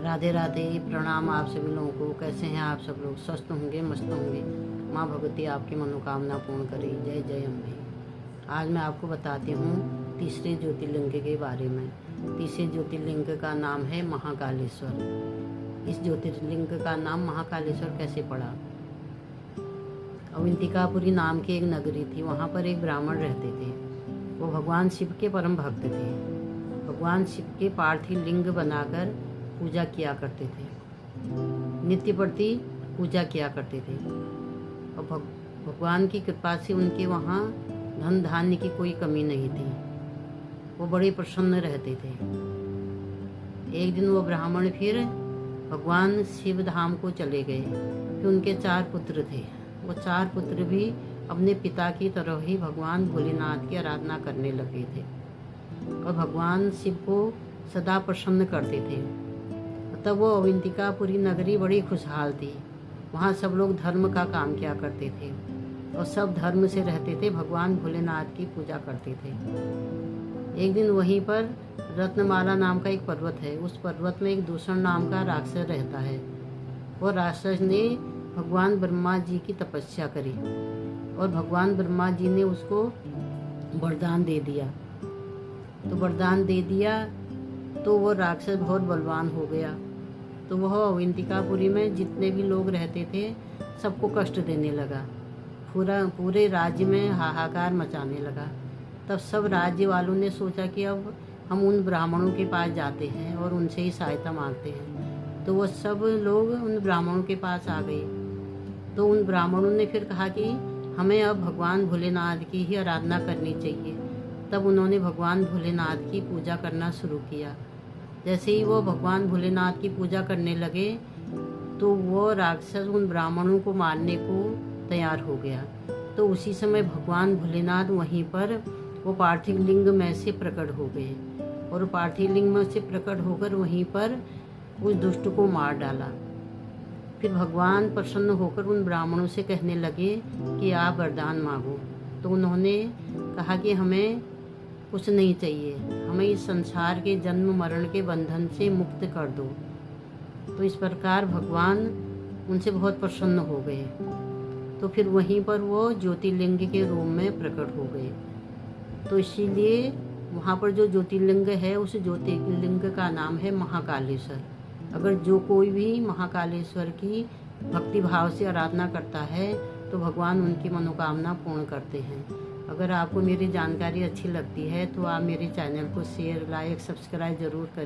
राधे राधे, प्रणाम आप सभी लोगों को। कैसे हैं आप सब लोग? स्वस्थ होंगे, मस्त होंगे। माँ भगवती आपकी मनोकामना पूर्ण करे। जय जय अम्बे। आज मैं आपको बताती हूँ तीसरे ज्योतिर्लिंग के बारे में। तीसरे ज्योतिर्लिंग का नाम है महाकालेश्वर। इस ज्योतिर्लिंग का नाम महाकालेश्वर कैसे पड़ा? अवंतिकापुरी नाम की एक नगरी थी। वहाँ पर एक ब्राह्मण रहते थे। वो भगवान शिव के परम भक्त थे। भगवान शिव के पार्थिव लिंग बनाकर पूजा किया करते थे। नित्य प्रति पूजा किया करते थे और भगवान की कृपा से उनके वहाँ धन धान्य की कोई कमी नहीं थी। वो बड़े प्रसन्न रहते थे। एक दिन वो ब्राह्मण फिर भगवान शिव धाम को चले गए। फिर उनके 4 पुत्र थे। वो 4 पुत्र भी अपने पिता की तरह ही भगवान भोलेनाथ की आराधना करने लगे थे और भगवान शिव को सदा प्रसन्न करते थे। तब वो अवंतिकापुरी नगरी बड़ी खुशहाल थी। वहाँ सब लोग धर्म का काम किया करते थे और सब धर्म से रहते थे। भगवान भोलेनाथ की पूजा करते थे। एक दिन वहीं पर रत्नमाला नाम का एक पर्वत है। उस पर्वत में एक दूषण नाम का राक्षस रहता है। वो राक्षस ने भगवान ब्रह्मा जी की तपस्या करी और भगवान ब्रह्मा जी ने उसको वरदान दे दिया। तो वरदान दे दिया तो वो राक्षस बहुत बलवान हो गया। तो वह अवंतिकापुरी में जितने भी लोग रहते थे सबको कष्ट देने लगा। पूरे राज्य में हाहाकार मचाने लगा। तब सब राज्य वालों ने सोचा कि अब हम उन ब्राह्मणों के पास जाते हैं और उनसे ही सहायता मांगते हैं। तो वो सब लोग उन ब्राह्मणों के पास आ गए। तो उन ब्राह्मणों ने फिर कहा कि हमें अब भगवान भोलेनाथ की ही आराधना करनी चाहिए। तब उन्होंने भगवान भोलेनाथ की पूजा करना शुरू किया। जैसे ही वो भगवान भोलेनाथ की पूजा करने लगे तो वो राक्षस उन ब्राह्मणों को मारने को तैयार हो गया। तो उसी समय भगवान भोलेनाथ वहीं पर वो पार्थिव लिंग में से प्रकट हो गए और पार्थिव लिंग में से प्रकट होकर वहीं पर उस दुष्ट को मार डाला। फिर भगवान प्रसन्न होकर उन ब्राह्मणों से कहने लगे कि आप वरदान मांगो। तो उन्होंने कहा कि हमें कुछ नहीं चाहिए, हमें इस संसार के जन्म मरण के बंधन से मुक्त कर दो। तो इस प्रकार भगवान उनसे बहुत प्रसन्न हो गए। तो फिर वहीं पर वो ज्योतिर्लिंग के रूप में प्रकट हो गए। तो इसीलिए वहाँ पर जो ज्योतिर्लिंग है उस ज्योतिर्लिंग का नाम है महाकालेश्वर। अगर जो कोई भी महाकालेश्वर की भक्ति भाव से आराधना करता है तो भगवान उनकी मनोकामना पूर्ण करते हैं। अगर आपको मेरी जानकारी अच्छी लगती है तो आप मेरे चैनल को शेयर, लाइक, सब्सक्राइब ज़रूर करें।